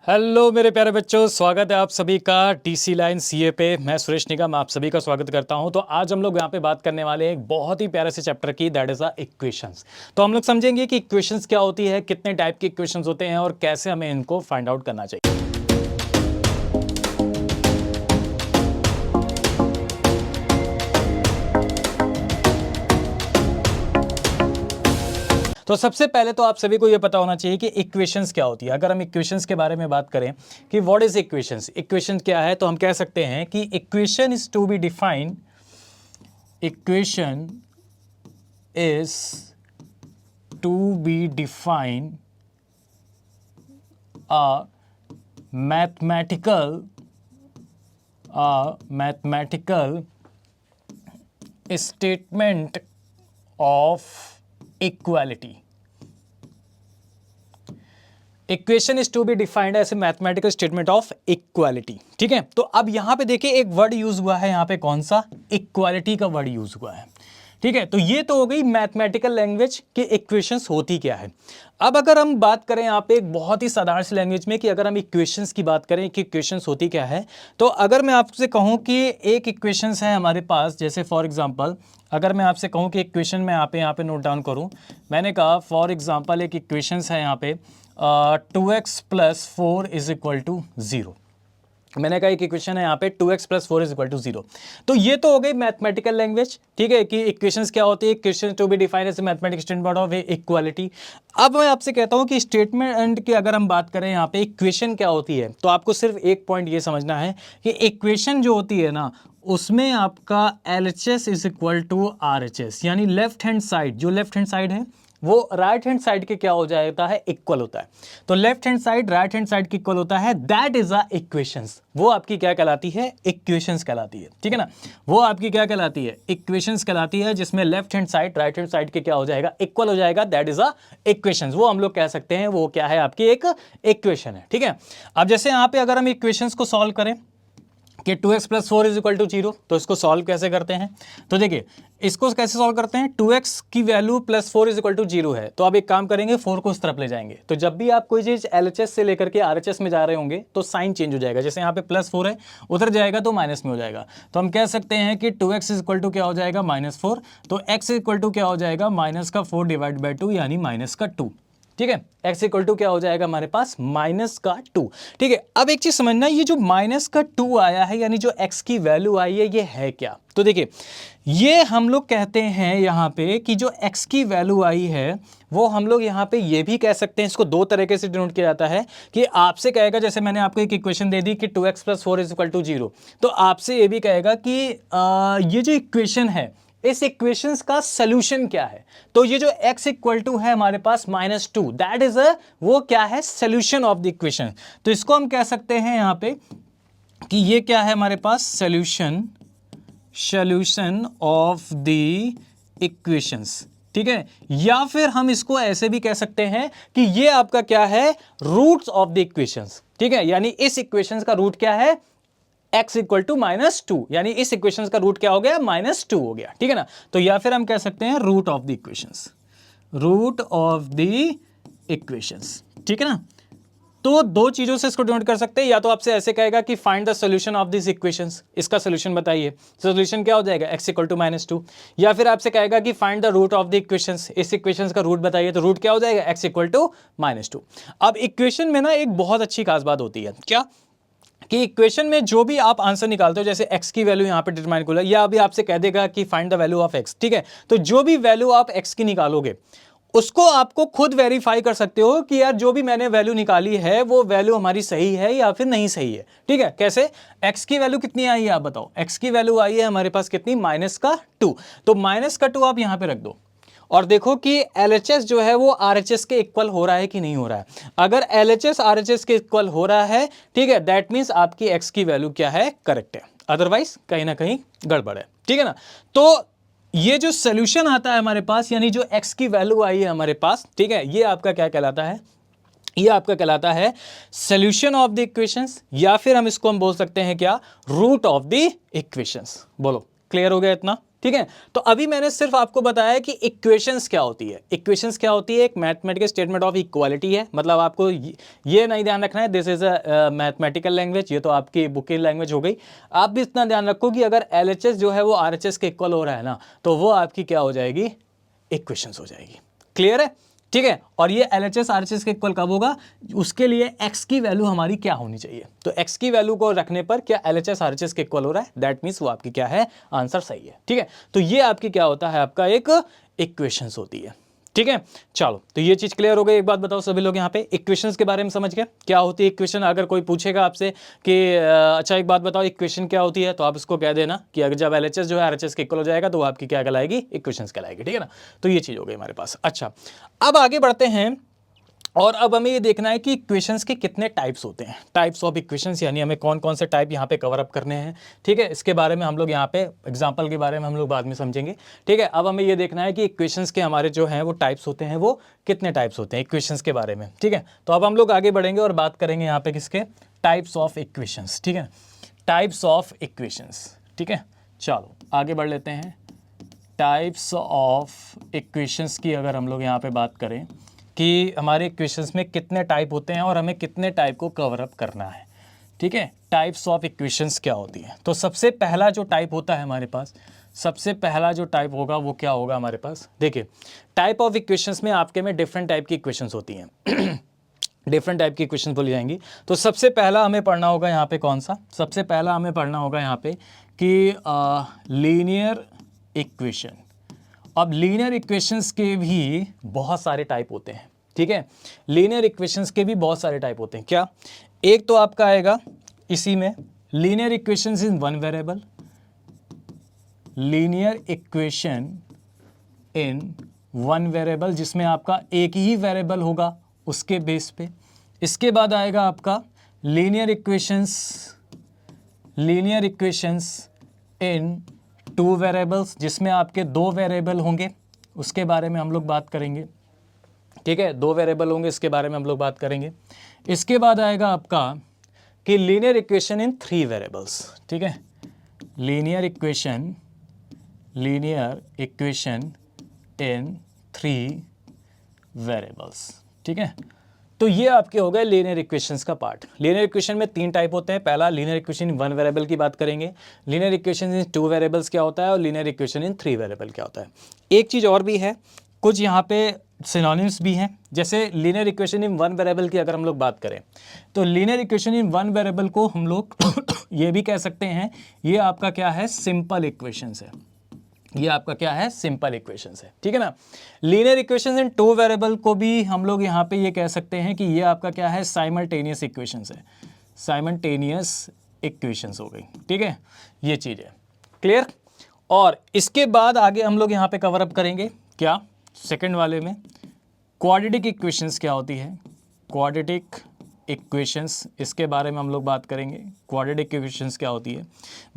Hello मेरे प्यारे बच्चों, स्वागत है आप सभी का टीसी लाइन सीए पे। मैं सुरेश निगम आप सभी का स्वागत करता हूं। तो आज हम लोग यहां पे बात करने वाले हैं एक बहुत ही प्यारे से चैप्टर की, दैट इज द इक्वेशंस। तो हम लोग समझेंगे कि इक्वेशंस क्या होती है, कितने टाइप की इक्वेशंस होते हैं और कैसे हमें इनको फाइंड आउट करना चाहिए। तो सबसे पहले तो आप सभी को यह पता होना चाहिए कि इक्वेशंस क्या होती है। अगर हम इक्वेशंस के बारे में बात करें कि व्हाट इज इक्वेशंस, इक्वेशन क्या है, तो हम कह सकते हैं कि equation is to be defined, equation is to be define a mathematical statement of equality. Equation is to be defined as a mathematical statement of equality. ठीक है, तो अब यहां पे देखिए एक वर्ड यूज हुआ है, यहां पे कौन सा, इक्वालिटी का वर्ड यूज हुआ है। ठीक है, तो ये तो हो गई मैथमेटिकल लैंग्वेज कि इक्वेशंस होती क्या है। अब अगर हम बात करें यहाँ पे एक बहुत ही साधारण सी लैंग्वेज में कि अगर हम इक्वेशंस की बात करें कि इक्वेशंस होती क्या है, तो अगर मैं आपसे कहूँ कि एक इक्वेशंस है हमारे पास, जैसे फॉर एग्जांपल अगर मैं आपसे कहूँ कि इक्वेशन में यहाँ पे नोट डाउन करूँ, मैंने कहा फॉर एग्जांपल एक इक्वेशंस है यहाँ पे 2x + 4 = 0। मैंने कहा एक इक्वेशन है यहाँ पे 2x + 4 = 0। तो ये तो हो गई मैथमेटिकल लैंग्वेज। ठीक है, कि इक्वेशंस क्या होती है, equation to be defined as mathematical statement of equality. अब मैं आपसे कहता हूँ कि स्टेटमेंट की अगर हम बात करें यहाँ पे इक्वेशन क्या होती है, तो आपको सिर्फ एक पॉइंट ये समझना है कि इक्वेशन जो होती है ना, उसमें आपका LHS = RHS, यानी लेफ्ट हैंड साइड, जो लेफ्ट हैंड साइड है वो राइट हैंड साइड के क्या हो जाता है, इक्वल होता है। तो left hand side right hand side के इक्वल होता है, दैट इज अ इक्वेशंस। वो आपकी क्या कहलाती है, इक्वेशंस कहलाती है। ठीक है ना, वो आपकी क्या कहलाती है, इक्वेशंस कहलाती है, जिसमें left hand side right hand side के क्या हो जाएगा, इक्वल हो जाएगा, दैट इज अ इक्वेशंस। वो हम लोग कह सकते हैं वो क्या है, आपकी एक इक्वेशन है। ठीक है, अब जैसे यहाँ पे अगर हम इक्वेशंस को सॉल्व करें कि 2x + 4 = 0, तो इसको सॉल्व कैसे करते हैं, तो देखिए इसको कैसे सॉल्व करते हैं, 2x की वैल्यू + 4 = 0 है, तो आप एक काम करेंगे 4 को उस तरफ ले जाएंगे। तो जब भी आप कोई चीज LHS से लेकर के RHS में जा रहे होंगे तो साइन चेंज हो जाएगा। जैसे यहाँ पे +4 है, उधर जाएगा तो माइनस में हो जाएगा। तो हम कह सकते हैं कि 2x = क्या हो जाएगा, -4। तो x = क्या हो जाएगा, -4 / 2 यानी -2। ठीक है, x = क्या हो जाएगा हमारे पास, -2। ठीक है, अब एक चीज समझना, ये जो -2 आया है, यानी जो x की वैल्यू आई है, ये है क्या। तो देखिए ये हम लोग कहते हैं यहाँ पे कि जो x की वैल्यू आई है वो हम लोग यहाँ पे ये भी कह सकते हैं, इसको दो तरीके से डिनोट किया जाता है कि आपसे कहेगा, जैसे मैंने आपको एक इक्वेशन दे दी कि 2x + 4 = 0, तो आपसे ये भी कहेगा कि ये जो इक्वेशन है, इस इक्वेशंस का सॉल्यूशन क्या है। तो ये जो x = है हमारे पास -2, दैट इज वो क्या है, सॉल्यूशन ऑफ द इक्वेशन। तो इसको हम कह सकते हैं यहां पे कि ये क्या है हमारे पास, सॉल्यूशन ऑफ द इक्वेशंस। ठीक है, या फिर हम इसको ऐसे भी कह सकते हैं कि ये आपका क्या है, रूट्स ऑफ द इक्वेशंस। ठीक है, यानी इस इक्वेशंस का रूट क्या है, x = -2, यानी इस इक्वेशंस का रूट क्या हो गया, -2 हो गया। ठीक है ना, तो या फिर हम कह सकते हैं root of the equations, root of the equations. ठीक है ना, तो दो चीजों से इसको डिनोट कर सकते हैं, या तो आपसे ऐसे कहेगा कि find the solution of this equations, इसका सॉल्यूशन बताइए, सॉल्यूशन क्या हो जाएगा, x = -2। या फिर आपसे कहेगा कि find the root of the equations, इस इक्वेशंस का रूट बताइए, तो रूट क्या हो जाएगा, x = -2। अब इक्वेशन में ना एक बहुत अच्छी खास बात होती है, क्या कि इक्वेशन में जो भी आप आंसर निकालते हो, जैसे x की वैल्यू यहां पे डिटरमाइन कर लो, या अभी आपसे कह देगा कि find the value of x। ठीक है, तो जो भी वैल्यू आप x की निकालोगे उसको आपको खुद वेरीफाई कर सकते हो कि यार जो भी मैंने वैल्यू निकाली है वो वैल्यू हमारी सही है या फिर नहीं सही है। ठीक है, कैसे, x की वैल्यू कितनी आई है आप बताओ, x की वैल्यू आई है हमारे पास कितनी, -2। तो -2 आप यहां पे रख दो और देखो कि LHS जो है वो RHS के इक्वल हो रहा है कि नहीं हो रहा है। अगर LHS RHS के इक्वल हो रहा है, ठीक है, दैट मींस आपकी x की वैल्यू क्या है, करेक्ट है, अदरवाइज कहीं ना कहीं गड़बड़ है। ठीक है ना, तो ये जो सॉल्यूशन आता है हमारे पास, यानी जो x की वैल्यू आई है हमारे पास, ठीक है, ये आपका क्या कहलाता है, ये आपका कहलाता है सॉल्यूशन ऑफ द इक्वेशंस, या फिर हम इसको हम बोल सकते हैं क्या, रूट ऑफ द इक्वेशंस। बोलो क्लियर हो गया इतना। ठीक है। तो अभी मैंने सिर्फ आपको बताया कि इक्वेशंस क्या होती है। इक्वेशंस क्या होती है? एक मैथमेटिकल स्टेटमेंट ऑफ इक्वालिटी है। मतलब आपको ये नहीं ध्यान रखना है this is a mathematical language, ये तो आपकी बुक की लैंग्वेज हो गई। आप भी इतना ध्यान रखो कि अगर LHS जो है वो RHS के इक्वल हो रहा है ना, तो वो आपकी क्या हो जाएगी? इक्वेशंस हो जाएगी। क्लियर है? ठीक है। और ये LHS RHS के इक्वल कब होगा? उसके लिए x की वैल्यू हमारी क्या होनी चाहिए? तो x की वैल्यू को रखने पर क्या LHS RHS के इक्वल हो रहा है? दैट मीन्स वो आपकी क्या है? आंसर सही है। ठीक है। तो ये आपकी क्या होता है? आपका एक इक्वेशंस होती है। ठीक है। चलो, तो ये चीज क्लियर हो गई। एक बात बताओ सभी लोग यहाँ पे, इक्वेशंस के बारे में समझ गए क्या होती है इक्वेशन? अगर कोई पूछेगा आपसे कि अच्छा एक बात बताओ इक्वेशन क्या होती है, तो आप इसको कह देना कि अगर जब LHS जो है RHS के इक्वल हो जाएगा तो वो आपकी क्या कहलाएगी? इक्वेशंस कहलाएगी। ठीक है ना। तो ये चीज हो गई हमारे पास। अच्छा, अब आगे बढ़ते हैं और अब हमें ये देखना है कि इक्वेशंस के कितने टाइप्स होते हैं। टाइप्स ऑफ इक्वेशंस यानी हमें कौन कौन से टाइप यहाँ पे कवर अप करने हैं। ठीक है। इसके बारे में हम लोग यहाँ पे एग्जांपल के बारे में हम लोग बाद में समझेंगे। ठीक है। अब हमें ये देखना है कि इक्वेशंस के हमारे जो हैं वो टाइप्स होते हैं, वो कितने टाइप्स होते हैं इक्वेशंस के बारे में। ठीक है। तो अब हम लोग आगे बढ़ेंगे और बात करेंगे यहाँ पे किसके? Types of equations. ठीक है। Types of equations. ठीक है। चलो आगे बढ़ लेते हैं। टाइप्स ऑफ इक्वेशंस की अगर हम लोग यहाँ पे बात करें कि हमारे इक्वेशंस में कितने टाइप होते हैं और हमें कितने टाइप को कवर अप करना है। ठीक है। टाइप्स ऑफ इक्वेशंस क्या होती है? तो सबसे पहला जो टाइप होता है हमारे पास, सबसे पहला जो टाइप होगा वो क्या होगा हमारे पास? देखिए, टाइप ऑफ इक्वेशंस में आपके में डिफरेंट टाइप की इक्वेशंस होती हैं। डिफरेंट टाइप की इक्वेशन बोली जाएंगी। तो सबसे पहला हमें पढ़ना होगा यहाँ पे कौन सा? सबसे पहला हमें पढ़ना होगा यहाँ पे कि लीनियर इक्वेशन। अब लीनियर इक्वेशंस के भी बहुत सारे टाइप होते हैं। ठीक है। लीनियर इक्वेशंस के भी बहुत सारे टाइप होते हैं। क्या? एक तो आपका आएगा इसी में linear equations in one variable, linear equation in one variable जिसमें आपका एक ही वेरिएबल होगा उसके बेस पे। इसके बाद आएगा आपका लीनियर इक्वेशंस इन टू वेरिएबल्स जिसमें आपके दो वेरिएबल होंगे, उसके बारे में हम लोग बात करेंगे। ठीक है। दो वेरिएबल होंगे, इसके बारे में हम लोग बात करेंगे। इसके बाद आएगा आपका कि linear equation in three variables. ठीक है। Linear equation in three variables. ठीक है। तो ये आपके हो गए लीनियर इक्वेशंस का पार्ट। लीनियर इक्वेशन में तीन टाइप होते हैं। पहला linear equation in one variable की बात करेंगे, लीनियर इक्वेशन इन टू वेरिएबल्स क्या होता है, और linear equation in three variable क्या होता है। एक चीज़ और भी है, कुछ यहाँ पे सिनोनिम्स भी हैं। जैसे linear equation in one variable की अगर हम लोग बात करें तो linear equation in one variable को हम लोग ये भी कह सकते हैं, ये आपका क्या है? सिंपल इक्वेशंस है। ये आपका क्या है? सिंपल इक्वेशंस है। ठीक है ना। लीनियर इक्वेशंस इन टू वेरिएबल को भी हम लोग यहाँ पे ये कह सकते हैं कि ये आपका क्या है? साइमल्टेनियस इक्वेशंस है। साइमल्टेनियस इक्वेशंस हो गई। ठीक है। ये चीज़ है। क्लियर। और इसके बाद आगे हम लोग यहाँ पे कवर अप करेंगे क्या? सेकंड वाले में क्वाड्रेटिक इक्वेशंस क्या होती है? क्वाड्रेटिक इक्वेशंस, इसके बारे में हम लोग बात करेंगे। क्वाड्रेटिक इक्वेशंस क्या होती है।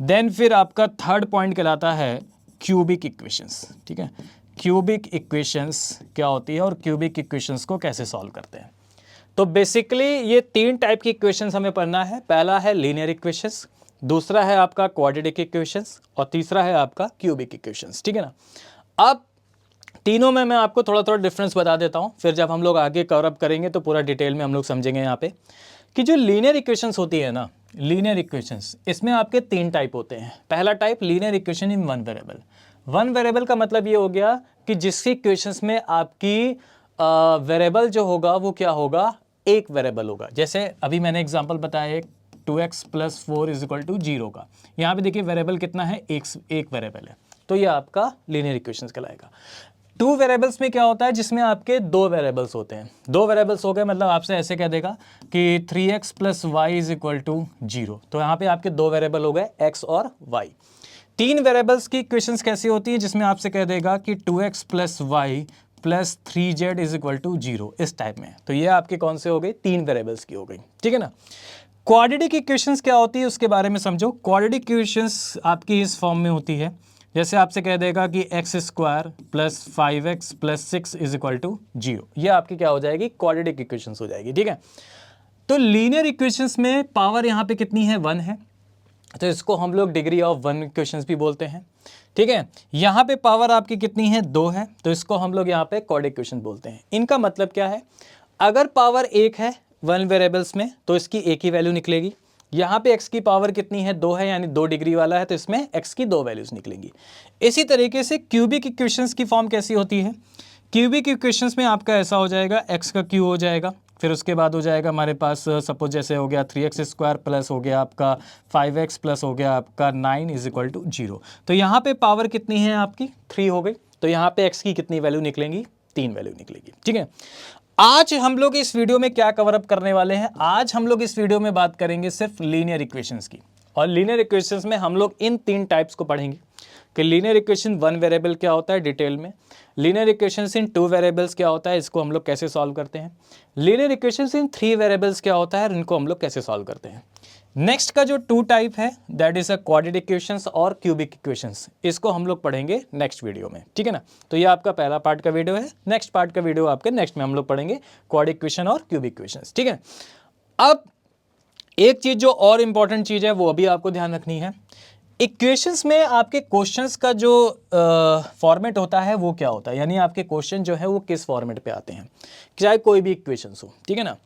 देन फिर आपका थर्ड पॉइंट कहलाता है क्यूबिक इक्वेशंस। ठीक है। क्यूबिक इक्वेशंस क्या होती है और क्यूबिक इक्वेशंस को कैसे सॉल्व करते हैं। तो बेसिकली ये तीन टाइप की इक्वेशंस हमें पढ़ना है। पहला है लीनियर इक्वेशंस, दूसरा है आपका क्वाड्रेटिक इक्वेशंस और तीसरा है आपका क्यूबिक इक्वेशंस। ठीक है ना। अब तीनों में मैं आपको थोड़ा थोड़ा डिफरेंस बता देता हूँ, फिर जब हम लोग आगे कवर अप करेंगे तो पूरा डिटेल में हम लोग समझेंगे यहाँ पे कि जो लीनियर इक्वेशंस होती है ना, लीनियर इक्वेशंस, इसमें आपके तीन टाइप होते हैं। पहला type linear equation in one variable. One variable का मतलब ये हो गया कि जिसकी इक्वेशंस में आपकी वेरिएबल जो होगा वो क्या होगा? एक वेरिएबल होगा। जैसे अभी मैंने एग्जांपल बताया 2x + 4 = 0 का। यहाँ पे देखिए वेरिएबल कितना है? एक वेरिएबल है। तो ये आपका लीनियर इक्वेशंस कहलाएगा। टू वेरिएबल्स में क्या होता है? जिसमें आपके दो वेरिएबल्स होते हैं। दो वेरिएबल्स हो गए मतलब आपसे ऐसे कह देगा कि 3x + y = 0। तो यहाँ पे आपके दो वेरिएबल हो गए x और y। तीन वेरिएबल्स की इक्वेशंस कैसी होती है? जिसमें आपसे कह देगा कि 2x + y + 3z = 0, इस टाइप में। तो ये आपके कौन से हो गए? तीन वेरिएबल्स की हो गई। ठीक है ना। क्वाड्रेटिक इक्वेशंस क्या होती है उसके बारे में समझो। क्वाड्रेटिक इक्वेशंस आपकी इस फॉर्म में होती है, जैसे आपसे कह देगा कि x² + 5x + 6 = 0। ये आपकी क्या हो जाएगी? क्वाड्रेटिक इक्वेशंस हो जाएगी। ठीक है। तो लीनियर इक्वेशंस में पावर यहाँ पे कितनी है? 1 है। तो इसको हम लोग डिग्री ऑफ वन इक्वेशंस भी बोलते हैं। ठीक है, यहाँ पे पावर आपकी कितनी है, 2 है, तो इसको हम लोग यहाँ पे क्वाड इक्वेशन बोलते हैं। इनका मतलब क्या है, अगर पावर 1 है वन वेरिएबल्स में तो इसकी एक ही वैल्यू निकलेगी। यहाँ पे x की पावर कितनी है, 2 है, यानी 2 डिग्री वाला है, तो इसमें x की 2 वैल्यूज निकलेंगी। इसी तरीके से क्यूबिक इक्वेशंस की फॉर्म कैसी होती है, क्यूबिक इक्वेशंस में आपका ऐसा हो जाएगा, x का क्यू हो जाएगा, फिर उसके बाद हो जाएगा हमारे पास सपोज जैसे हो गया 3x² प्लस हो गया आपका 5x प्लस हो गया आपका 9 इज इक्वल टू 0। तो यहाँ पे पावर कितनी है आपकी, 3 हो गई, तो यहाँ पे x की कितनी वैल्यू निकलेंगी, 3 वैल्यू निकलेगी। ठीक है, आज हम लोग इस वीडियो में क्या कवर अप करने वाले हैं, आज हम लोग इस वीडियो में बात करेंगे सिर्फ लीनियर इक्वेशंस की। और लीनियर इक्वेशंस में हम लोग इन 3 टाइप्स को पढ़ेंगे कि लीनियर इक्वेशन 1 वेरिएबल क्या होता है डिटेल में, लीनियर इक्वेशंस इन 2 वेरिएबल्स क्या होता है, इसको हम लोग कैसे सॉल्व करते हैं, लीनियर इक्वेशंस इन 3 वेरिएबल्स क्या होता है, इनको हम लोग कैसे सॉल्व करते हैं। नेक्स्ट का जो 2 टाइप है that is a quadratic equations और क्यूबिक इक्वेशंस, इसको हम लोग पढ़ेंगे नेक्स्ट वीडियो में। ठीक है ना, तो ये आपका पहला पार्ट का वीडियो है, नेक्स्ट पार्ट का वीडियो आपके नेक्स्ट में हम लोग पढ़ेंगे क्वाड इक्वेशन और क्यूबिक इक्वेशंस। ठीक है, अब एक चीज जो और इंपॉर्टेंट चीज है वो अभी आपको ध्यान रखनी है, इक्वेशंस में आपके क्वेश्चंस का जो फॉर्मेट होता है वो क्या होता है, यानी आपके क्वेश्चन जो है वो किस फॉर्मेट पे आते हैं, चाहे कोई भी इक्वेशंस हो। ठीक है ना,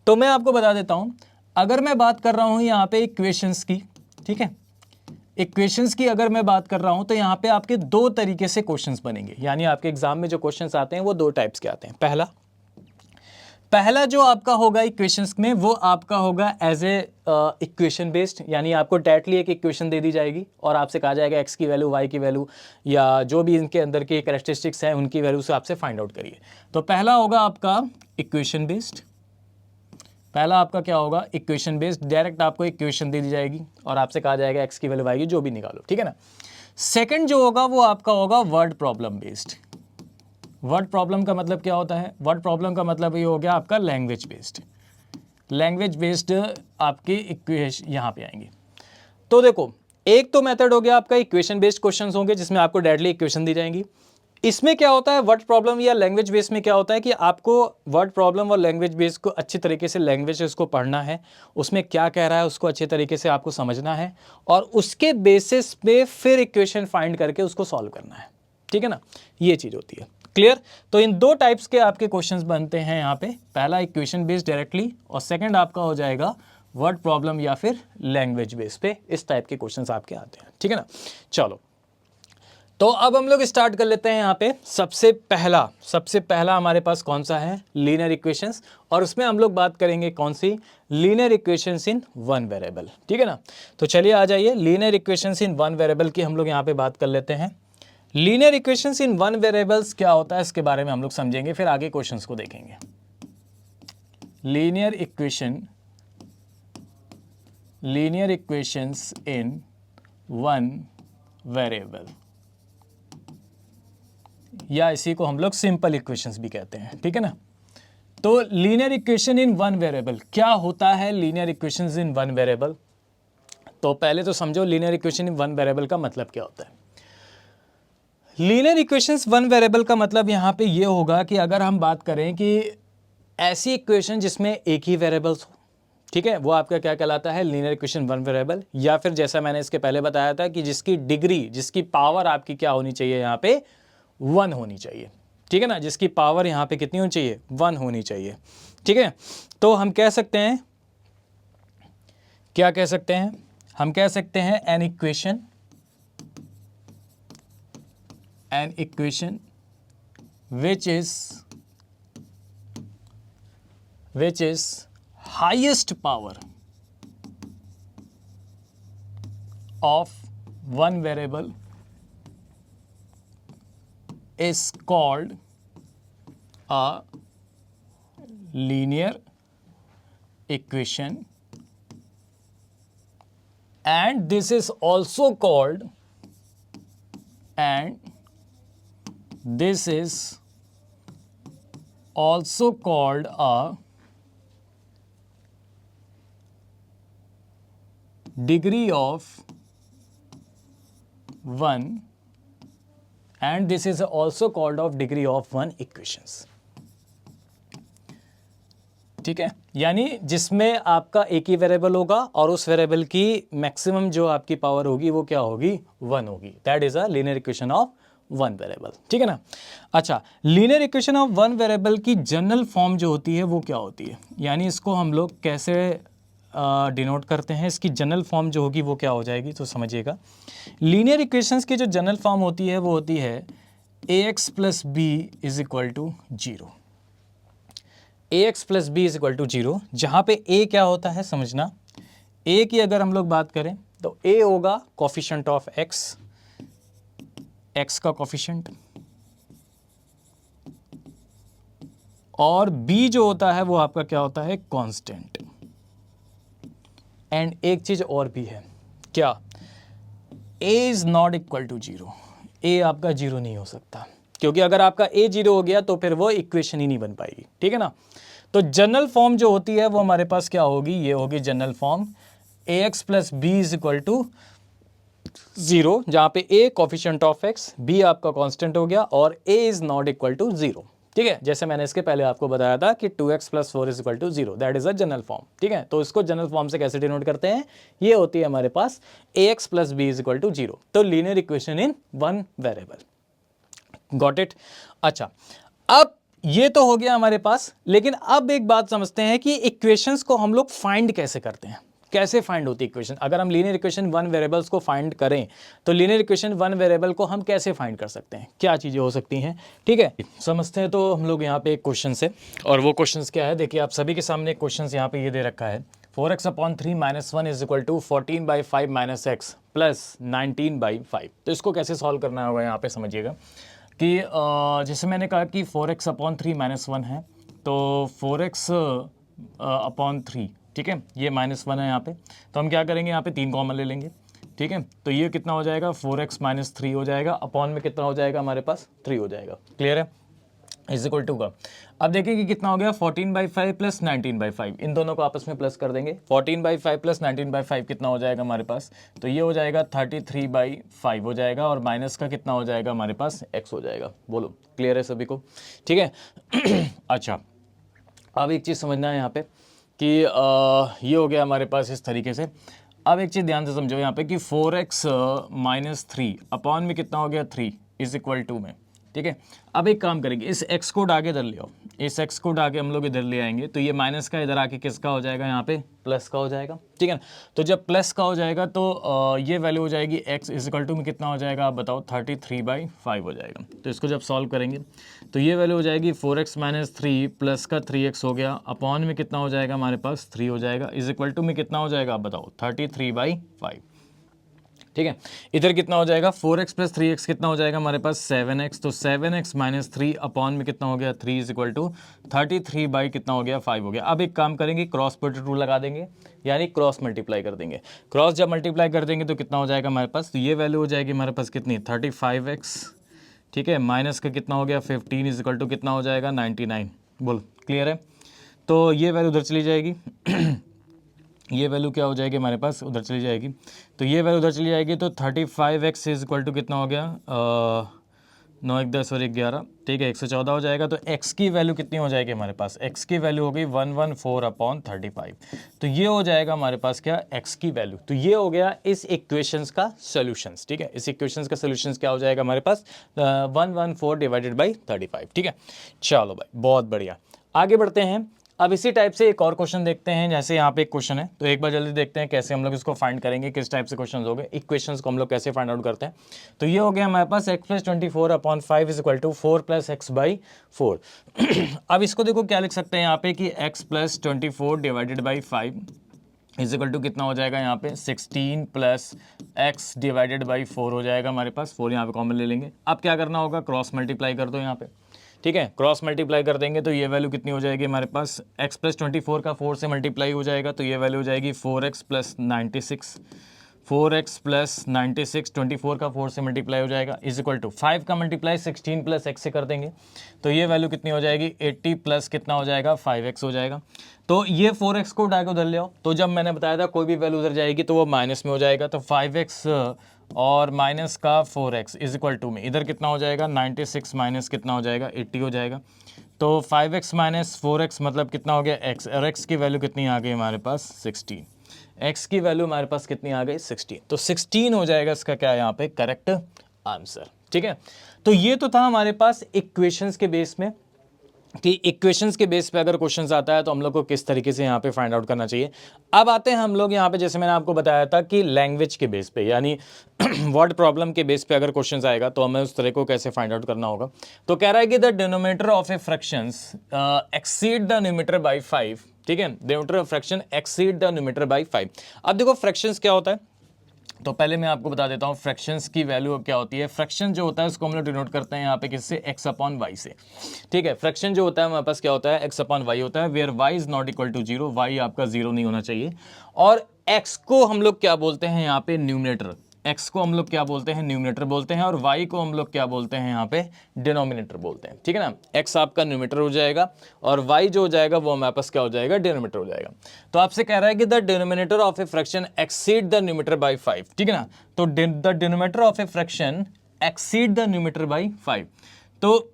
तो मैं आपको बता देता हूं, अगर मैं बात कर रहा हूं यहाँ पे इक्वेशंस की, ठीक है, इक्वेशंस की अगर मैं बात कर रहा हूं तो यहाँ पे आपके 2 तरीके से क्वेश्चंस बनेंगे, यानी आपके एग्जाम में जो क्वेश्चंस आते हैं वो 2 टाइप्स के आते हैं। पहला जो आपका होगा इक्वेशंस में वो आपका होगा एज ए इक्वेशन बेस्ड, यानी आपको डायरेक्टली एक इक्वेशन दे दी जाएगी और आपसे कहा जाएगा x की वैल्यू, y की वैल्यू या जो भी इनके अंदर के कैरेक्टरिस्टिक्स हैं उनकी वैल्यू से आपसे फाइंड आउट करिए। तो पहला होगा आपका इक्वेशन बेस्ड, पहला आपका क्या होगा इक्वेशन बेस्ड, डायरेक्ट आपको इक्वेशन दे दी जाएगी और आपसे कहा जाएगा x की वैल्यू, y की जो भी निकालो। ठीक है ना, सेकेंड जो होगा वो आपका होगा word problem based. Word problem का मतलब क्या होता है, वर्ड प्रॉब्लम का मतलब ये हो गया आपका लैंग्वेज बेस्ड, लैंग्वेज बेस्ड आपके इक्वेशन यहाँ पे आएंगे। तो देखो, एक तो मेथड हो गया आपका इक्वेशन बेस्ड क्वेश्चंस होंगे जिसमें आपको डायरेक्टली इक्वेशन दी जाएंगी। इसमें क्या होता है वर्ड प्रॉब्लम या लैंग्वेज बेस्ड में क्या होता है कि आपको वर्ड प्रॉब्लम और लैंग्वेज बेस्ड को अच्छी तरीके से लैंग्वेज उसको पढ़ना है, उसमें क्या कह रहा है उसको अच्छे तरीके से आपको समझना है और उसके बेसिस पे फिर इक्वेशन फाइंड करके उसको सॉल्व करना है। ठीक है ना, ये चीज़ होती है। क्लियर, तो इन 2 टाइप्स के आपके क्वेश्चंस बनते हैं यहाँ पे, पहला इक्वेशन बेस्ड डायरेक्टली और सेकंड आपका हो जाएगा वर्ड प्रॉब्लम या फिर लैंग्वेज बेस पे, इस टाइप के क्वेश्चंस आपके आते हैं। ठीक है ना, चलो तो अब हम लोग स्टार्ट कर लेते हैं। यहाँ पे सबसे पहला हमारे पास कौन सा है, लीनियर इक्वेशंस, और उसमें हम लोग बात करेंगे कौन सी, लीनियर इक्वेशंस इन 1 वेरिएबल। ठीक है ना, तो चलिए आ जाइए, लीनियर इक्वेशंस इन 1 वेरिएबल की हम लोग यहाँ पे बात कर लेते हैं। लीनियर इक्वेशंस इन 1 वेरिएबल्स क्या होता है इसके बारे में हम लोग समझेंगे, फिर आगे क्वेश्चंस को देखेंगे। लीनियर इक्वेशंस इन 1 वेरिएबल, या इसी को हम लोग सिंपल इक्वेशंस भी कहते हैं। ठीक है ना, तो लीनियर इक्वेशन इन 1 वेरिएबल क्या होता है, लीनियर इक्वेशंस इन 1 वेरिएबल। तो पहले तो समझो लीनियर इक्वेशन इन 1 वेरिएबल का मतलब क्या होता है। लीनियर इक्वेशंस 1 वेरिएबल का मतलब यहाँ पे ये होगा कि अगर हम बात करें कि ऐसी इक्वेशन जिसमें एक ही वेरिएबल्स हो, ठीक है, वो आपका क्या कहलाता है, लीनियर इक्वेशन 1 वेरिएबल। या फिर जैसा मैंने इसके पहले बताया था कि जिसकी डिग्री, जिसकी पावर आपकी क्या होनी चाहिए, यहाँ पे 1 होनी चाहिए। ठीक है ना, जिसकी पावर यहाँ पे कितनी होनी चाहिए, 1 होनी चाहिए। ठीक है, तो हम कह सकते हैं, क्या कह सकते हैं, हम कह सकते हैं an equation which is highest power of 1 variable is called a linear equation, and this is also called a degree of 1, and this is also called of degree of 1 equations. ठीक है, यानी जिसमें आपका एक ही वेरिएबल होगा और उस वेरिएबल की मैक्सिमम जो आपकी पावर होगी वो क्या होगी, 1 होगी। That is a linear equation of one variable, ठीक है ना। अच्छा, linear equation of one variable की जनरल फॉर्म जो होती है वो क्या होती है, यानी इसको हम लोग कैसे डिनोट करते हैं, इसकी जनरल फॉर्म जो होगी वो क्या हो जाएगी, तो समझिएगा। लीनियर इक्वेशंस की जो जनरल फॉर्म होती है वो होती है ax plus B is equal to 0। ax plus B is equal to 0, जहाँ पे a क्या होता है समझना। a की अगर हम लोग बात करें तो a होगा कोफिशिएंट ऑफ x, x का कोफिशिएंट, और b जो होता है वो आपका क्या होता है, कांस्टेंट। एंड एक चीज और भी है, क्या, a is not equal to 0। a आपका 0 नहीं हो सकता, क्योंकि अगर आपका a 0 हो गया तो फिर वो इक्वेशन ही नहीं बन पाएगी, ठीक है ना। तो जनरल फॉर्म जो होती है वो हमारे पास क्या होगी, ये होगी general form ax plus B is equal to 0, जहां पे a coefficient of x, b आपका कांस्टेंट हो गया और a is not equal to 0, ठीक है। जैसे मैंने इसके पहले आपको बताया था कि 2x plus 4 is equal to 0, that is a general form, ठीक है। तो इसको जनरल फॉर्म से कैसे डिनोट करते हैं, ये होती है हमारे पास ax plus B is equal to 0, तो linear equation in one variable, got it. अच्छा, अब ये तो हो गया हमारे पास, लेकिन अब एक बात समझते हैं कि इक्वेशंस को हम लोग फाइंड कैसे करते हैं, कैसे फाइंड होती है इक्वेशन। अगर हम लीनियर इक्वेशन वन वेरिएबल्स को फाइंड करें तो लीनियर इक्वेशन वन वेरिएबल को हम कैसे फाइंड कर सकते हैं, क्या चीज़ें हो सकती हैं, ठीक है, समझते हैं। तो हम लोग यहाँ पे एक क्वेश्चन से, और वो क्वेश्चन क्या है, देखिए आप सभी के सामने एक क्वेश्चन यहाँ पे ये दे रखा है, 4x/3 - 1 is equal to 14/5 - x plus 19/5। तो इसको कैसे सॉल्व करना होगा यहाँ पे समझिएगा कि जैसे मैंने कहा कि 4x/3 - 1 है, तो 4x/3, ठीक है, ये -1 है यहाँ पे, तो हम क्या करेंगे, यहाँ पे 3 कॉमन ले लेंगे, ठीक है। तो ये कितना हो जाएगा, 4x - 3 हो जाएगा, अपॉन में कितना हो जाएगा हमारे पास, 3 हो जाएगा, क्लियर है, इज इक्वल टू का। अब देखिए कि कितना हो गया, 14/5 प्लस 19/5, इन दोनों को आपस में प्लस कर देंगे। 14/5 प्लस 19/5 कितना हो जाएगा हमारे पास, तो ये हो जाएगा 33/5 हो जाएगा, और माइनस का कितना हो जाएगा हमारे पास, x हो जाएगा। बोलो, क्लियर है सभी को, ठीक है। अच्छा, अब एक चीज़ समझना है यहाँ पे कि ये हो गया हमारे पास इस तरीके से। अब एक चीज़ ध्यान से समझो यहाँ पे कि 4x - 3 अपॉन में कितना हो गया, 3 इज इक्वल टू में, ठीक है। अब एक काम करेंगे, इस x को आगे इधर ले आओ, इस x को आगे हम लोग इधर ले आएंगे, तो ये माइनस का इधर आके किसका हो जाएगा, यहाँ पे प्लस का हो जाएगा, ठीक है ना। तो जब प्लस का हो जाएगा तो ये वैल्यू हो जाएगी x इज इक्वल टू में कितना हो जाएगा, आप बताओ, 33/5 हो जाएगा। तो इसको जब सॉल्व करेंगे तो ये वैल्यू हो जाएगी 4x - 3 प्लस का 3x हो गया, अपॉन में कितना हो जाएगा हमारे पास, 3 हो जाएगा, इज इक्वल टू में कितना हो जाएगा, आप बताओ, 33/5, ठीक है। इधर कितना हो जाएगा, 4x प्लस 3x कितना हो जाएगा हमारे पास, 7x, तो 7x - 3 अपॉन में कितना हो गया, 3 इज इक्वल टू 33 बाई कितना हो गया, 5 हो गया। अब एक काम करेंगे, क्रॉस प्रोडक्ट रूल लगा देंगे, यानी क्रॉस मल्टीप्लाई कर देंगे। क्रॉस जब मल्टीप्लाई कर देंगे तो कितना हो जाएगा हमारे पास, तो ये वैल्यू हो जाएगी हमारे पास कितनी, 35x, ठीक है, माइनस का कितना हो गया 15 इज इक्वल टू कितना हो जाएगा 99। बोलो, क्लियर है। तो ये वैल्यू उधर चली जाएगी, ये वैल्यू क्या हो जाएगी हमारे पास, उधर चली जाएगी, तो ये वैल्यू उधर चली जाएगी, तो 35x इज इक्वल टू कितना हो गया, 9 1 10 और 1 11, ठीक है, 114 हो जाएगा। तो x की वैल्यू कितनी हो जाएगी हमारे पास, x की वैल्यू हो गई 114/35। तो ये हो जाएगा हमारे पास क्या, x की वैल्यू। तो ये हो गया इस इक्वेशंस का सॉल्यूशंस, ठीक है, इस इक्वेशंस का सॉल्यूशंस क्या हो जाएगा हमारे पास, 114/35, ठीक है। चलो भाई, बहुत बढ़िया, आगे बढ़ते हैं। अब इसी टाइप से एक और क्वेश्चन देखते हैं, जैसे यहाँ पे एक क्वेश्चन है, तो एक बार जल्दी देखते हैं कैसे हम लोग इसको फाइंड करेंगे, किस टाइप से क्वेश्चन हो गए, इक्वेशंस को हम लोग कैसे फाइंड आउट करते हैं। तो ये हो गया हमारे पास x plus 24/5 is equal to 4 plus x/4। अब इसको देखो क्या लिख सकते हैं यहाँ पे कि x plus 24/5 is equal to कितना हो जाएगा यहाँ पे 16 प्लस x/4 हो जाएगा हमारे पास, 4 यहाँ पे कॉमन ले लेंगे। अब क्या करना होगा, क्रॉस मल्टीप्लाई कर दो यहाँ पे, ठीक है, क्रॉस मल्टीप्लाई कर देंगे तो ये वैल्यू कितनी हो जाएगी हमारे पास, x प्लस 24 का 4 से मल्टीप्लाई हो जाएगा, तो ये वैल्यू हो जाएगी 4x प्लस 96, 4x प्लस 96, 24 का 4 से मल्टीप्लाई हो जाएगा, इज इक्वल टू 5 का मल्टीप्लाई 16 प्लस x से कर देंगे, तो ये वैल्यू कितनी हो जाएगी, 80 प्लस कितना हो जाएगा, 5x हो जाएगा। तो ये 4x को उठा के उधर ले आओ, तो जब मैंने बताया था कोई भी वैल्यू उधर जाएगी तो वो माइनस में हो जाएगा, तो 5x और माइनस का 4x इज इक्वल टू में इधर कितना हो जाएगा, 96 माइनस कितना हो जाएगा, 80 हो जाएगा। तो 5x माइनस 4x मतलब कितना हो गया x, और x की वैल्यू कितनी आ गई हमारे पास 16, x की वैल्यू हमारे पास कितनी आ गई 16, तो 16 हो जाएगा इसका क्या यहाँ पे करेक्ट आंसर। ठीक है, तो ये तो था हमारे पास इक्वेशंस के बेस में कि इक्वेशंस के बेस पे अगर क्वेश्चंस आता है तो हम लोग को किस तरीके से यहाँ पे फाइंड आउट करना चाहिए। अब आते हैं हम लोग यहाँ पे, जैसे मैंने आपको बताया था कि लैंग्वेज के बेस पे यानी वर्ड प्रॉब्लम के बेस पे अगर क्वेश्चंस आएगा तो हमें उस तरह को कैसे फाइंड आउट करना होगा। तो कह रहा है कि the denominator of A fractions exceed the numerator bye 5। ठीक है, denominator of fraction exceed the numerator bye 5। अब देखो फ्रैक्शंस क्या होता है, तो पहले मैं आपको बता देता हूँ फ्रैक्शंस की वैल्यू क्या होती है। फ्रैक्शन जो होता है उसको हम लोग डिनोट करते हैं यहाँ पे किससे, x अपॉन वाई से। ठीक है, फ्रैक्शन जो होता है हमारे पास क्या होता है, x अपॉन वाई होता है, where y is not equal to 0, y आपका 0 नहीं होना चाहिए। और x को हम लोग क्या बोलते हैं यहाँ पे न्यूमरेटर, x को हम लोग क्या बोलते हैं न्यूमरेटर बोलते हैं, और y को हम लोग क्या बोलते हैं यहाँ पे डिनोमिनेटर बोलते हैं। ठीक है ना, x आपका न्यूमरेटर हो जाएगा और y जो हो जाएगा वो हमारे पास क्या हो जाएगा, डिनोमिनेटर हो जाएगा। तो आपसे कह रहा है कि the denominator of a fraction exceed the numerator bye 5। ठीक है ना, तो the denominator of a fraction exceed the numerator bye 5। तो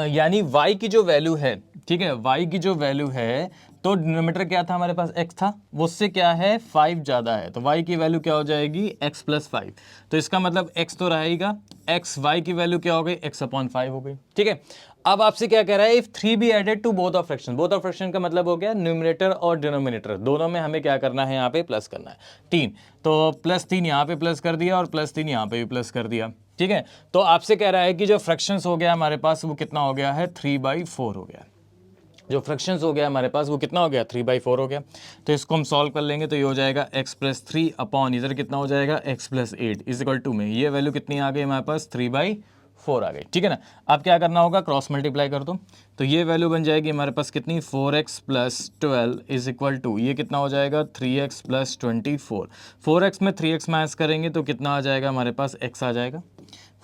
यानी y की जो वैल्यू है, ठीक है, y की जो वैल्यू है, तो डिनोमिनेटर क्या था हमारे पास x था, वो उससे क्या है 5 ज़्यादा है, तो y की वैल्यू क्या हो जाएगी x प्लस 5। तो इसका मतलब x तो रहेगा, x y की वैल्यू क्या हो गई x अपॉन 5 हो गई। ठीक है, अब आपसे क्या कह रहा है, if 3 be added to both of fraction, both of fraction का मतलब हो गया न्यूमरेटर और डिनोमिनेटर दोनों में हमें क्या करना है यहाँ पे प्लस करना है 3, तो +3 यहाँ पे प्लस कर दिया और +3 यहाँ पे भी प्लस कर दिया। ठीक है, तो आपसे कह रहा है कि जो फ्रैक्शंस हो गया हमारे पास वो कितना हो गया है 3/4 हो गया। जो फ्रैक्शंस हो गया हमारे पास वो कितना हो गया 3/4 हो गया। तो इसको हम सॉल्व कर लेंगे तो ये हो जाएगा x प्लस 3 अपॉन इधर कितना हो जाएगा x plus 8 is equal to में ये वैल्यू कितनी आ गई हमारे पास 3/4 आ गई। ठीक है ना, अब क्या करना होगा, क्रॉस मल्टीप्लाई कर दो, तो ये वैल्यू बन जाएगी हमारे पास कितनी 4x plus 12 is equal to ये कितना हो जाएगा 3x प्लस 24। 4x में 3x माइनस करेंगे तो कितना आ जाएगा हमारे पास x आ जाएगा,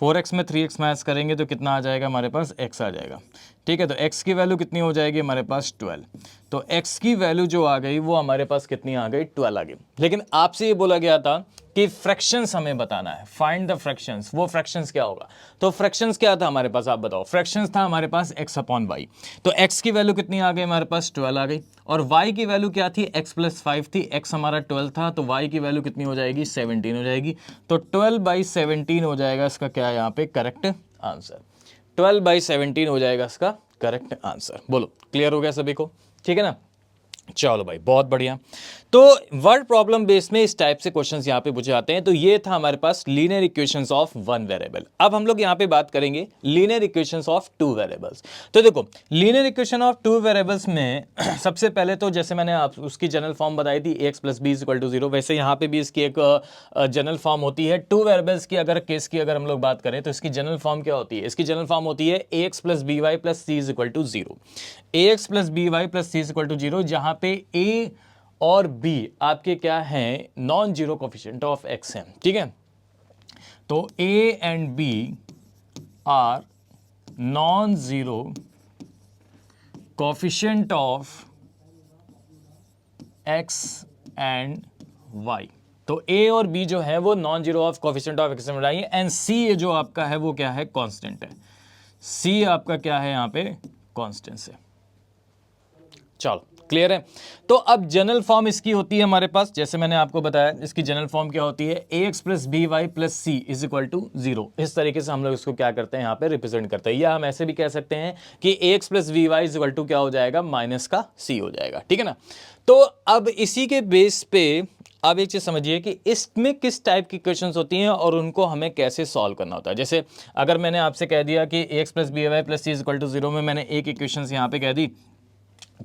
4x में 3x माइनस करेंगे तो कितना आ जाएगा हमारे पास x आ जाएगा। ठीक है, तो x की वैल्यू कितनी हो जाएगी हमारे पास 12, तो x की वैल्यू जो आ गई वो हमारे पास कितनी आ गई 12 आ गई। लेकिन आपसे ये बोला गया था कि फ्रैक्शंस हमें बताना है, फाइंड द फ्रैक्शंस, वो फ्रैक्शंस क्या होगा, तो फ्रैक्शंस क्या था हमारे पास आप बताओ, फ्रैक्शंस था हमारे पास x अपॉन वाई, तो x की वैल्यू कितनी आ गई हमारे पास 12 आ गई, और y की वैल्यू क्या थी x प्लस 5 थी, x हमारा 12 था, तो y की वैल्यू कितनी हो जाएगी 17 हो जाएगी, तो 12/17 हो जाएगा इसका क्या यहाँ पे करेक्ट आंसर, 12/17 हो जाएगा इसका करेक्ट आंसर। बोलो क्लियर हो गया सभी को, ठीक है ना, चलो भाई बहुत बढ़िया। तो वर्ड प्रॉब्लम बेस में इस टाइप से क्वेश्चंस यहां पे पूछे जाते हैं। तो ये था हमारे पास linear equations of one variable. अब हम लोग यहां पे बात करेंगे linear equations of two variables. तो देखो linear equation of two variables में सबसे पहले तो जैसे मैंने आप उसकी जनरल फॉर्म बताई थी ax + b = 0, वैसे यहां पे भी इसकी एक जनरल फॉर्म होती है टू वेरिएबल्स की। अगर केस की अगर हम लोग बात करें तो इसकी जनरल फॉर्म क्या होती है, इसकी जनरल फॉर्म होती है ax + by + c = 0, ax + by + c = 0, जहां पे a और b आपके क्या हैं non zero coefficient of x हैं। ठीक है, तो a and b are non zero coefficient of x and y। तो a और b जो है वो non zero of coefficient of x and y, and c जो आपका है वो क्या है कांस्टेंट है, c आपका क्या है यहां पे कांस्टेंट है। चलो क्लियर है। तो अब जनरल फॉर्म इसकी होती है हमारे पास, जैसे मैंने आपको बताया इसकी जनरल फॉर्म क्या होती है ax + by + c = 0। इस तरीके से हम लोग इसको क्या करते हैं यहाँ पे रिप्रेजेंट करते हैं, या हम ऐसे भी कह सकते हैं कि ax + by = क्या हो जाएगा -c हो जाएगा। ठीक है ना, तो अब इसी के बेस पे अब एक चीज समझिए कि इसमें किस टाइप की क्वेश्चंस होती हैं और उनको हमें कैसे सॉल्व करना होता है। जैसे अगर मैंने आपसे कह दिया कि ax + by + c = 0 में मैंने एक इक्वेशन यहाँ पे कह दी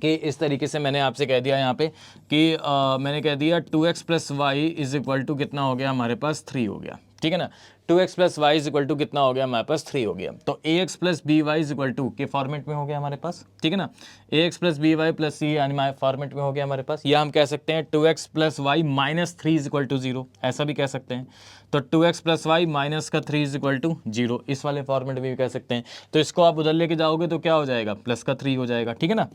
कि इस तरीके से मैंने आपसे कह दिया यहाँ पे कि मैंने कह दिया 2x + y = कितना हो गया हमारे पास 3 हो गया। ठीक है ना, 2x + y = कितना हो गया हमारे पास 3 हो गया, तो ax + by = के फॉर्मेट में हो गया हमारे पास। ठीक है ना, ax + by + c यानी फॉर्मेट में हो गया हमारे पास, या हम कह सकते हैं 2x + y - 3 = 0, ऐसा भी कह सकते हैं। तो 2x + y - 3 = 0, इस वाले फॉर्मेट में भी कह सकते हैं। तो इसको आप उधर लेके जाओगे तो क्या हो जाएगा +3 हो जाएगा। ठीक है ना,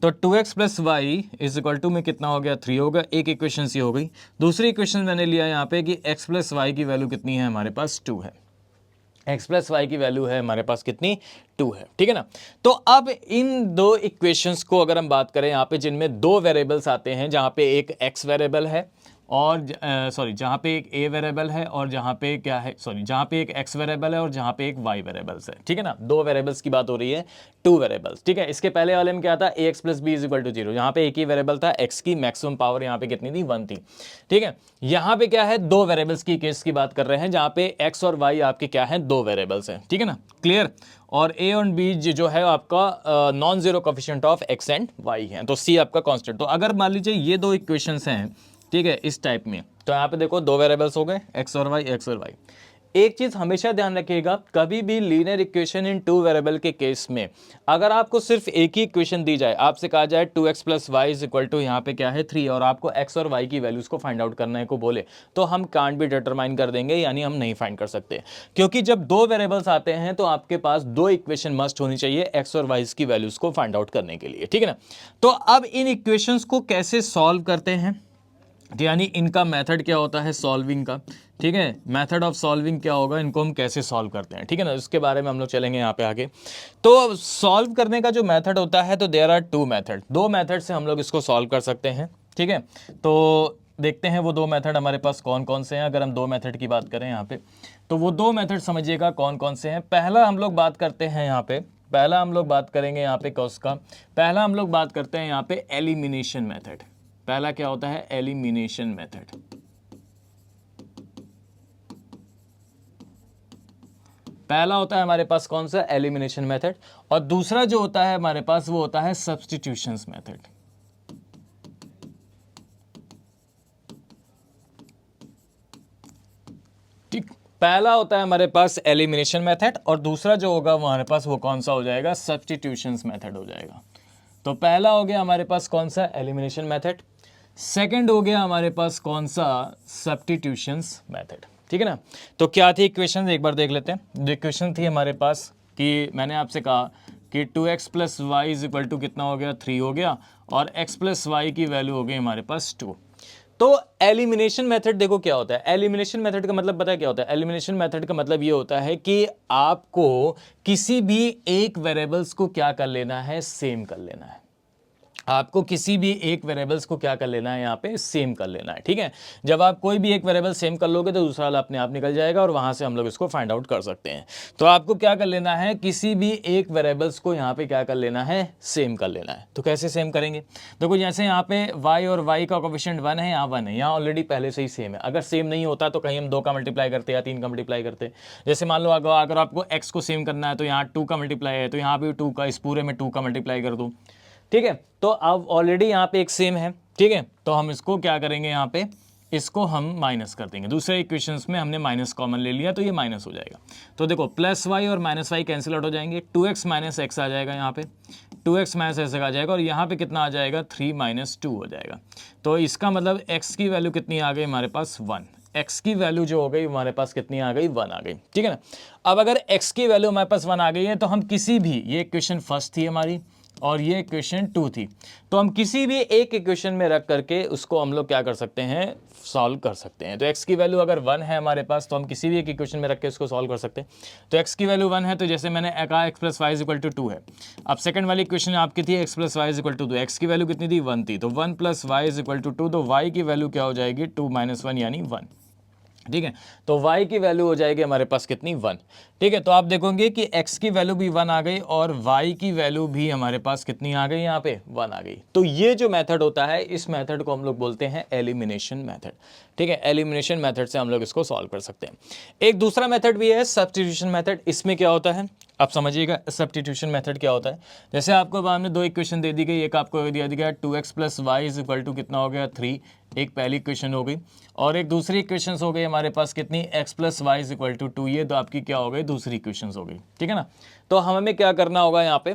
तो 2x + y = में कितना हो गया 3 होगा, एक इक्वेशन सी हो गई। दूसरी इक्वेशन मैंने लिया यहाँ पे कि x + y की वैल्यू कितनी है हमारे पास 2 है, x प्लस वाई की वैल्यू है हमारे पास कितनी 2 है, ठीक है ना। तो अब इन दो इक्वेशंस को अगर हम बात करें यहाँ पे जिनमें दो वेरिएबल्स आते हैं, जहाँ पे एक x वेरिएबल है और जहाँ पे एक a वेरिएबल है और जहाँ पे क्या है, जहाँ पे एक x वेरिएबल है और जहाँ पे एक y वेरिएबल्स है, ठीक है ना। दो वेरिएबल्स की बात हो रही है, टू वेरिएबल्स, ठीक है। इसके पहले वाले में क्या था, ax plus B is equal to 0, यहाँ पे एक ही वेरिएबल था, x की मैक्सिमम पावर यहाँ पे कितनी थी, 1 थी, ठीक है। यहाँ पे क्या है, दो वेरिएबल्स की केस की बात कर रहे हैं, जहाँ पे x और y आपके क्या है, दो वेरिएबल्स हैं, ठीक है ना, क्लियर। और a और b जो है आपका non zero coefficient of x and y है, तो c आपका कांस्टेंट। तो अगर मान लीजिए ये दो इक्वेशंस हैं, ठीक है, इस टाइप में, तो यहाँ पे देखो दो वेरिएबल्स हो गए x और y, x और y। एक चीज हमेशा ध्यान रखिएगा, कभी भी लीनियर इक्वेशन इन टू वेरिएबल के केस में अगर आपको सिर्फ एक ही इक्वेशन दी जाए, आपसे कहा जाए 2x plus Y is equal to यहाँ पे क्या है 3, और आपको x और y की वैल्यूज को फाइंड आउट करने को बोले, तो हम कांट भी डिटरमाइन कर देंगे, यानी हम नहीं फाइंड कर सकते। क्योंकि जब दो वेरिएबल्स आते हैं तो आपके पास दो इक्वेशन मस्ट होनी चाहिए x और y की वैल्यूज को फाइंड आउट करने के लिए, ठीक है ना। तो अब इन इक्वेशंस को कैसे सॉल्व करते हैं, यानी इनका मेथड क्या होता है सॉल्विंग का, ठीक है, मेथड ऑफ सॉल्विंग क्या होगा, इनको हम कैसे सॉल्व करते हैं, ठीक है ना, उसके बारे में हम लोग चलेंगे यहाँ पे आगे। तो सॉल्व करने का जो मेथड होता है, तो देयर आर टू मेथड, दो मेथड से हम लोग इसको सॉल्व कर सकते हैं, ठीक है। तो देखते हैं वो दो मेथड हमारे पास कौन कौन से हैं। अगर हम दो मेथड की बात करें यहाँ पे, तो वो दो मेथड समझिएगा कौन कौन से हैं। पहला हम लोग बात करते हैं यहाँ पे, पहला हम लोग बात करेंगे यहाँ पे कौसका, पहला हम लोग बात करते हैं यहाँ पे एलिमिनेशन मेथड। पहला क्या होता है, एलिमिनेशन मेथड। पहला होता है हमारे पास कौन सा, एलिमिनेशन मेथड। और दूसरा जो होता है हमारे पास वो होता है सब्स्टिट्यूशंस मेथड। ठीक, पहला होता है हमारे पास एलिमिनेशन मेथड और दूसरा जो होगा हमारे पास वो कौन सा हो जाएगा, सब्स्टिट्यूशंस मेथड हो जाएगा। तो पहला हो गया हमारे पास कौन सा, एलिमिनेशन मेथड, सेकंड हो गया हमारे पास कौन सा, सब्स्टिट्यूशंस मेथड, ठीक है ना। तो क्या थी इक्वेशन, एक बार देख लेते हैं। जो इक्वेशन थी हमारे पास कि मैंने आपसे कहा कि 2x plus Y is equal to कितना हो गया, 3 हो गया, और x प्लस वाई की वैल्यू हो गई हमारे पास 2। तो एलिमिनेशन मेथड देखो क्या होता है, एलिमिनेशन मेथड का मतलब पता है क्या होता है, एलिमिनेशन मेथड का मतलब ये होता है कि आपको किसी भी एक वेरिएबल्स को क्या कर लेना है, सेम कर लेना है। आपको किसी भी एक वेरिएबल्स को क्या कर लेना है, यहाँ पे सेम कर लेना है, ठीक है। जब आप कोई भी एक वेरिएबल सेम कर लोगे तो दूसरा वाला अपने आप निकल जाएगा और वहां से हम लोग इसको फाइंड आउट कर सकते हैं। तो आपको क्या कर लेना है, किसी भी एक वेरिएबल्स को यहाँ पे क्या कर लेना है, सेम कर लेना है। तो कैसे सेम करेंगे, देखो जैसे यहाँ पे y और y का कोफिशिएंट 1 है, यहाँ 1 है, यहाँ ऑलरेडी पहले से ही सेम है। अगर सेम नहीं होता तो कहीं हम 2 का मल्टीप्लाई करते या 3 का मल्टीप्लाई करते। जैसे मान लो अगर आपको x को सेम करना है तो यहाँ 2 का मल्टीप्लाई है, तो यहाँ भी 2 का, इस पूरे में 2 का मल्टीप्लाई कर दूँ, ठीक है। तो अब ऑलरेडी यहाँ पे एक सेम है, ठीक है। तो हम इसको क्या करेंगे, यहाँ पे इसको हम माइनस कर देंगे। दूसरे इक्वेशंस में हमने माइनस कॉमन ले लिया तो ये माइनस हो जाएगा। तो देखो प्लस वाई और माइनस वाई कैंसिल आउट हो जाएंगे, 2x माइनस एक्स आ जाएगा, यहाँ पे 2x माइनस एक्स आ जाएगा, और यहाँ पे कितना आ जाएगा, 3 माइनस 2 हो जाएगा। तो इसका मतलब x की वैल्यू कितनी आ गई हमारे पास, 1। x की वैल्यू जो हो गई हमारे पास कितनी आ गई, 1 आ गई, ठीक है ना। अब अगर x की वैल्यू हमारे पास 1 आ गई है तो हम किसी भी, ये इक्वेशन फर्स्ट थी हमारी और ये इक्वेशन 2 थी, तो हम किसी भी एक इक्वेशन में रख करके उसको हम लोग क्या कर सकते हैं, सॉल्व कर सकते हैं। तो x की वैल्यू अगर 1 है हमारे पास तो हम किसी भी एक इक्वेशन में रख के उसको सॉल्व कर सकते हैं। तो x की वैल्यू 1 है, तो जैसे मैंने कहा x plus Y is equal to 2 है। अब सेकंड वाली इक्वेशन आपकी थी x plus Y is equal to 2, x की वैल्यू कितनी थी, 1 थी, तो 1 plus Y is equal to 2, तो y की वैल्यू क्या हो जाएगी, 2 माइनस 1 यानी 1, ठीक है। तो y की वैल्यू हो जाएगी हमारे पास कितनी, 1, ठीक है। तो आप देखोगे कि x की वैल्यू भी 1 आ गई और y की वैल्यू भी हमारे पास कितनी आ गई, यहाँ पे 1 आ गई। तो ये जो मेथड होता है, इस मेथड को हम लोग बोलते हैं एलिमिनेशन मेथड, ठीक है। एलिमिनेशन मेथड से हम लोग इसको सॉल्व कर सकते हैं। एक दूसरा मेथड भी है सब्स्टिट्यूशन मेथड। इसमें क्या होता है आप समझिएगा, सब्स्टिट्यूशन मेथड क्या होता है। जैसे आपको बाद में दो इक्वेशन दे दी गई, एक आपको दिया गया 2x plus Y is equal to कितना हो गया, 3, एक पहली इक्वेशन हो गई, और एक दूसरी इक्वेशन हो गई हमारे पास कितनी, x plus Y is equal to 2, ये तो आपकी क्या हो गई, दूसरी इक्वेशन हो गई, ठीक है ना। तो हमें क्या करना होगा, यहाँ पे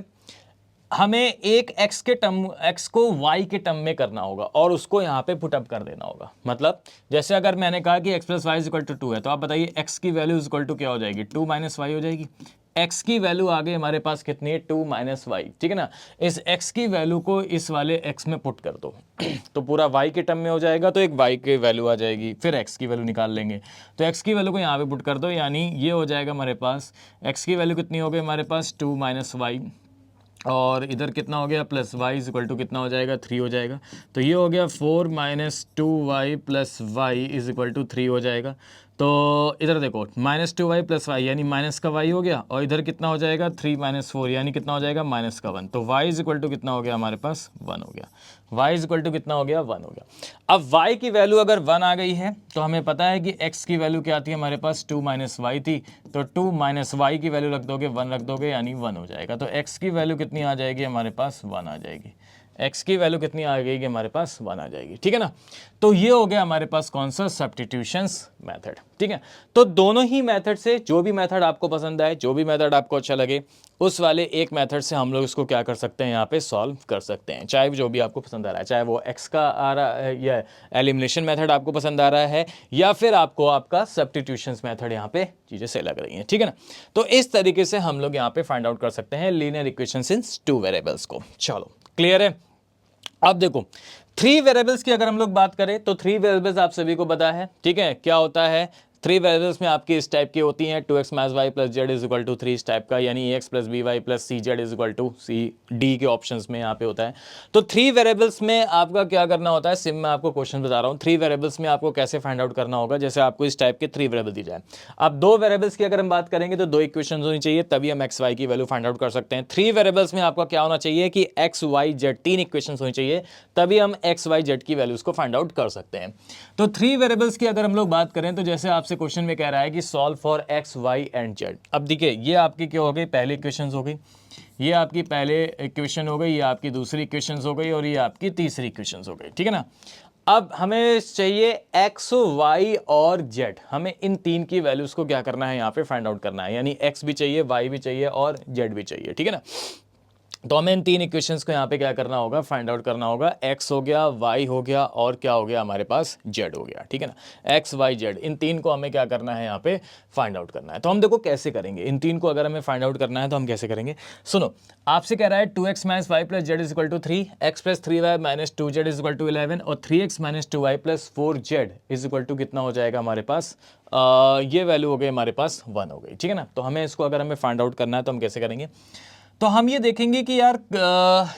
हमें एक x को y के टर्म में करना होगा और उसको यहाँ पे पुटअप कर देना होगा। मतलब जैसे अगर मैंने कहा कि x plus Y is equal to 2 है, तो आप बताइए x की वैल्यू इज इक्वल टू क्या हो जाएगी, 2 माइनस वाई हो जाएगी, x की वैल्यू आ गई हमारे पास कितनी है 2 माइनस वाई, ठीक है ना। इस x की वैल्यू को इस वाले x में पुट कर दो तो पूरा y के टर्म में हो जाएगा, तो एक y की वैल्यू आ जाएगी, फिर x की वैल्यू निकाल लेंगे, तो x की वैल्यू को यहाँ पे पुट कर दो, यानी ये हो जाएगा हमारे पास x की वैल्यू कितनी हो गई हमारे पास 2 माइनस वाई, और इधर कितना हो गया plus Y is equal to कितना हो जाएगा 3 हो जाएगा। तो ये हो गया 4 minus 2y plus Y is equal to 3 हो जाएगा। तो इधर देखो माइनस 2y प्लस वाई यानी माइनस का y हो गया, और इधर कितना हो जाएगा 3 माइनस 4 यानी कितना हो जाएगा माइनस का 1। तो y इज इक्वल टू कितना हो गया हमारे पास 1 हो गया, y इज इक्वल टू कितना हो गया 1 हो गया। अब y की वैल्यू अगर 1 आ गई है तो हमें पता है कि x की वैल्यू क्या थी हमारे पास 2 माइनस वाई थी, तो 2 माइनस वाई की वैल्यू रख दोगे 1 रख दोगे यानी 1 हो जाएगा। तो x की वैल्यू कितनी आ जाएगी हमारे पास 1 आ जाएगी, x की वैल्यू कितनी आ गई कि हमारे पास 1 आ जाएगी, ठीक है ना। तो ये हो गया हमारे पास कौन सा सब्स्टिट्यूशंस मेथड, ठीक है। तो दोनों ही मेथड से जो भी मेथड आपको पसंद आए, जो भी मेथड आपको अच्छा लगे, उस वाले एक मेथड से हम लोग इसको क्या कर सकते हैं यहाँ पे सॉल्व कर सकते हैं, चाहे जो भी आपको पसंद आ रहा है, चाहे वो x का आ रहा है या एलिमिनेशन मेथड आपको पसंद आ रहा है, या फिर आपको आपका सब्स्टिट्यूशंस मेथड यहाँ पे चीज़ें सही लग रही हैं, ठीक है ना। तो इस तरीके से हम लोग यहाँ पे फाइंड आउट कर सकते हैं लीनियर इक्वेशंस इन 2 वेरिएबल्स को। चलो क्लियर है। अब देखो 3 वेरिएबल्स की अगर हम लोग बात करें तो 3 वेरिएबल्स आप सभी को पता है, ठीक है। क्या होता है 3 वेरिएबल्स में आपकी इस टाइप की होती हैं 2x minus y plus z is equal to 3 इस टाइप का, यानी ax plus b y plus c z is equal to c d के ऑप्शंस में यहाँ पे होता है। तो 3 वेरिएबल्स में आपका क्या करना होता है, सिम मैं आपको क्वेश्चन बता रहा हूँ, 3 वेरिएबल्स में आपको कैसे फाइंड आउट करना होगा। जैसे आपको इस टाइप के 3 वेरिएबल दी जाए, अब 2 वेरिएबल्स की अगर हम बात करेंगे तो 2 इक्वेशन होनी चाहिए, तभी हम एक्स वाई की वैल्यू फाइंड आउट कर सकते हैं। 3 वेरिएबल्स में आपका क्या होना चाहिए कि एक्स वाई जेड 3 इक्वेशन होनी चाहिए, तभी हम एक्स वाई जेड की वैल्यूज को फाइंड आउट कर सकते हैं। तो 3 वेरिएबल्स की अगर हम लोग बात करें तो जैसे आपसे क्वेश्चन में कह रहा है कि solve for x y and z. अब देखिए ये आपकी क्या हो गई, पहली इक्वेशन हो गई, ये आपकी पहले इक्वेशन हो गई, ये आपकी दूसरी इक्वेशन हो गई, और ये आपकी तीसरी इक्वेशन हो गई, ठीक है ना। अब हमें चाहिए एक्स वाई और जेड, हमें इन 3 की वैल्यूज को क्या करना है यहाँ पे फाइंड आउट करना है, यानी एक्स भी चाहिए, वाई भी चाहिए और जेड भी चाहिए, ठीक है ना। तो हमें इन 3 इक्वेशंस को यहाँ पे क्या करना होगा, फाइंड आउट करना होगा। x हो गया, y हो गया, और क्या हो गया हमारे पास z हो गया, ठीक है ना। x y z इन 3 को हमें क्या करना है यहाँ पे फाइंड आउट करना है। तो हम देखो कैसे करेंगे, इन 3 को अगर हमें फाइंड आउट करना है तो हम कैसे करेंगे। सुनो, आपसे कह रहा है 2x minus y plus z is equal to 3, x plus 3y minus 2z is equal to 11, और 3x minus 2y plus 4z is equal to कितना हो जाएगा हमारे पास, ये वैल्यू हो गई हमारे पास 1 हो गई, ठीक है ना। तो हमें इसको अगर हमें फाइंड आउट करना है तो हम कैसे करेंगे, तो हम ये देखेंगे कि यार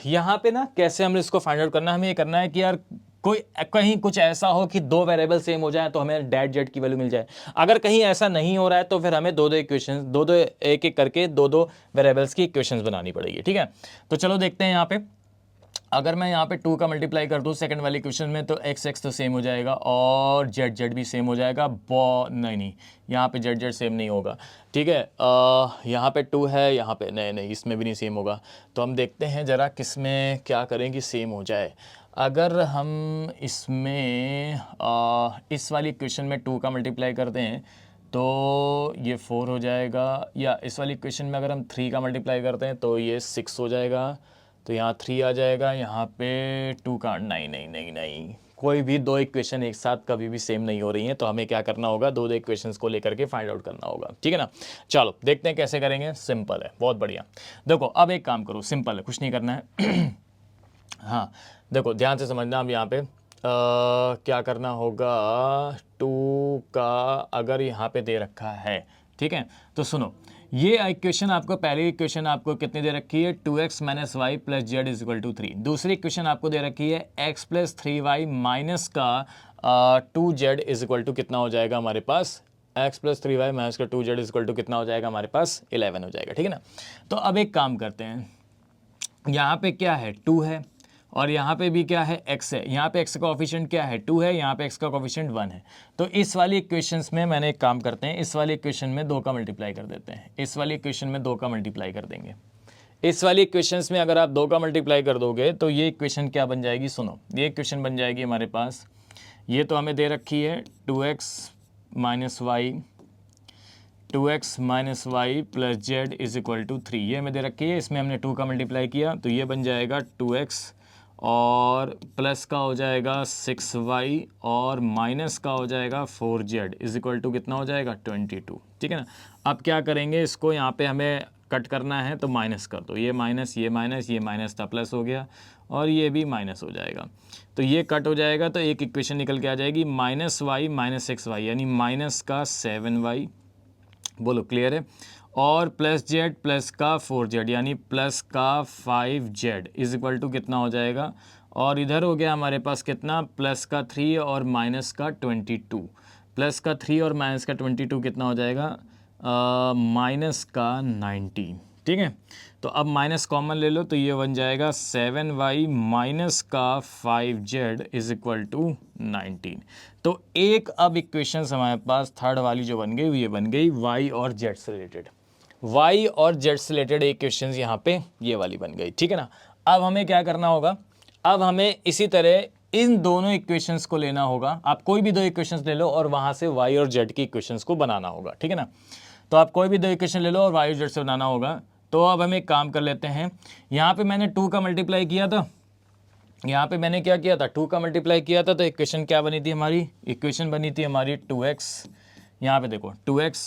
यहाँ पे ना कैसे हमें इसको फाइंड आउट करना है। हमें ये करना है कि यार कोई कहीं कुछ ऐसा हो कि 2 वेरिएबल सेम हो जाए तो हमें डेट जेड की वैल्यू मिल जाए। अगर कहीं ऐसा नहीं हो रहा है तो फिर हमें दो इक्वेशंस एक एक करके दो वेरिएबल्स की इक्वेशंस बनानी पड़ेगी, ठीक है। तो चलो देखते हैं यहाँ पे, अगर मैं यहाँ पे 2 का मल्टीप्लाई कर दूँ सेकंड वाली क्वेश्चन में, तो एक्स एक्स तो सेम हो जाएगा और जेड जेड भी सेम हो जाएगा। नहीं, यहाँ पे जेड जेड सेम नहीं होगा, ठीक है। यहाँ पे 2 है, यहाँ पे नहीं, इसमें भी नहीं सेम होगा। तो हम देखते हैं ज़रा किस में क्या करें कि सेम हो जाए। अगर हम इसमें इस वाली क्वेश्चन में 2 का मल्टीप्लाई करते हैं तो ये 4 हो जाएगा, या इस वाली क्वेश्चन में अगर हम 3 का मल्टीप्लाई करते हैं तो ये 6 हो जाएगा, तो यहाँ 3 आ जाएगा, यहाँ पे 2 का नहीं, कोई भी 2 इक्वेशन एक साथ कभी भी सेम नहीं हो रही हैं। तो हमें क्या करना होगा, 2 इक्वेशंस को लेकर के फाइंड आउट करना होगा, ठीक है ना। चलो देखते हैं कैसे करेंगे, सिंपल है, बहुत बढ़िया। देखो अब एक काम करो, सिंपल है, कुछ नहीं करना है हाँ देखो ध्यान से समझना, अब यहाँ पे क्या करना होगा, 2 का अगर यहाँ पे दे रखा है, ठीक है, तो सुनो, ये इक्वेशन आपको पहली इक्वेशन आपको कितनी दे रखी है, 2x minus y plus z is equal to 3। दूसरी इक्वेशन आपको दे रखी है x प्लस 3y माइनस का 2z इज इक्वल टू कितना हो जाएगा हमारे पास, x प्लस 3y माइनस का 2z इज इक्वल टू कितना हो जाएगा हमारे पास 11 हो जाएगा, ठीक है ना। तो अब एक काम करते हैं, यहाँ पे क्या है 2 है, और यहाँ पे भी क्या है x है, यहाँ पे x का कोफिशिएंट क्या है 2 है, यहाँ पे x का कोफिशिएंट 1 है। तो इस वाली इक्वेशंस में मैंने एक काम करते हैं, इस वाली इक्वेशन में 2 का मल्टीप्लाई कर देते हैं, इस वाली इक्वेशन में 2 का मल्टीप्लाई कर देंगे। इस वाली इक्वेशंस में अगर आप 2 का मल्टीप्लाई कर दोगे तो ये इक्वेशन क्या बन जाएगी, सुनो, ये इक्वेशन बन जाएगी हमारे पास, ये तो हमें दे रखी है 2x minus y plus z is equal to 3, ये हमें दे रखी है, इसमें हमने 2 का मल्टीप्लाई किया तो ये बन जाएगा 2x और प्लस का हो जाएगा 6y और माइनस का हो जाएगा 4z इज इक्वल टू कितना हो जाएगा 22। ठीक है ना। अब क्या करेंगे, इसको यहाँ पे हमें कट करना है तो माइनस कर दो, ये माइनस ये माइनस, ये माइनस था प्लस हो गया और ये भी माइनस हो जाएगा, तो ये कट हो जाएगा तो एक इक्वेशन निकल के आ जाएगी -y माइनस 6y यानी माइनस का 7y, बोलो क्लियर है, और प्लस जेड प्लस का 4z यानी प्लस का 5z इज इक्वल टू कितना हो जाएगा, और इधर हो गया हमारे पास कितना प्लस का 3 और माइनस का 22, प्लस का 3 और माइनस का 22 कितना हो जाएगा माइनस का 19। ठीक है, तो अब माइनस कॉमन ले लो तो ये बन जाएगा 7y माइनस का 5z इज इक्वल टू 19। तो एक अब इक्वेशन हमारे पास थर्ड वाली जो बन गई ये बन गई y और z से रिलेटेड, y और z से रिलेटेड इक्वेशन यहाँ पे ये वाली बन गई। ठीक है ना। अब हमें क्या करना होगा, अब हमें इसी तरह इन दोनों इक्वेशंस को लेना होगा, आप कोई भी दो इक्वेशंस ले लो और वहाँ से y और z की इक्वेशंस को बनाना होगा। ठीक है ना। तो आप कोई भी दो इक्वेशन ले लो और y और z से बनाना होगा। तो अब हम एक काम कर लेते हैं, यहाँ पे मैंने 2 का मल्टीप्लाई किया था, यहाँ पे मैंने क्या किया था 2 का मल्टीप्लाई किया था, तो इक्वेशन क्या बनी थी हमारी, इक्वेशन बनी थी हमारी 2x, यहाँ पे देखो 2x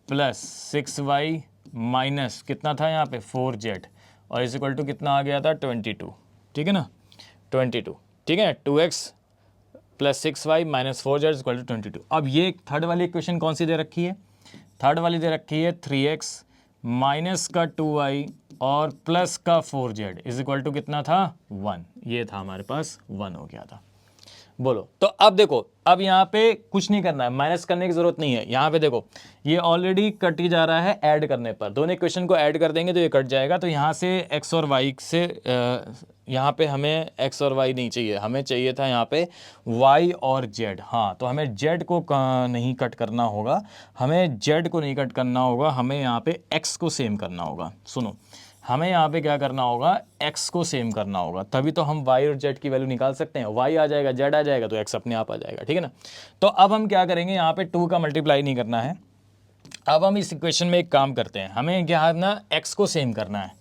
प्लस 6y माइनस कितना था यहाँ पे 4z और इज इक्वल टू कितना आ गया था 22। ठीक है ना 22। ठीक है 2x plus 6y minus 4z is equal to 22। अब ये थर्ड वाली इक्वेशन कौन सी दे रखी है, थर्ड वाली दे रखी है 3x माइनस का 2y और प्लस का 4z इज इक्वल टू कितना था 1, ये था हमारे पास 1 हो गया था। बोलो, तो अब देखो, अब यहाँ पे कुछ नहीं करना है, माइनस करने की जरूरत नहीं है। यहाँ पे देखो ये ऑलरेडी कट ही जा रहा है, ऐड करने पर दोनों इक्वेशन को ऐड कर देंगे तो ये कट जाएगा। तो यहाँ से x और y से यहाँ पे हमें x और y नहीं चाहिए, हमें चाहिए था यहाँ पे y और z। हाँ, तो हमें z को नहीं कट करना होगा, हमें z को नहीं कट करना होगा, हमें यहाँ पे x को सेम करना होगा। सुनो, हमें यहाँ पे क्या करना होगा, x को सेम करना होगा, तभी तो हम y और z की वैल्यू निकाल सकते हैं। y आ जाएगा, z आ जाएगा तो x अपने आप आ जाएगा। ठीक है ना। तो अब हम क्या करेंगे, यहाँ पे 2 का मल्टीप्लाई नहीं करना है, अब हम इस इक्वेशन में एक काम करते हैं, हमें क्या ना x को सेम करना है,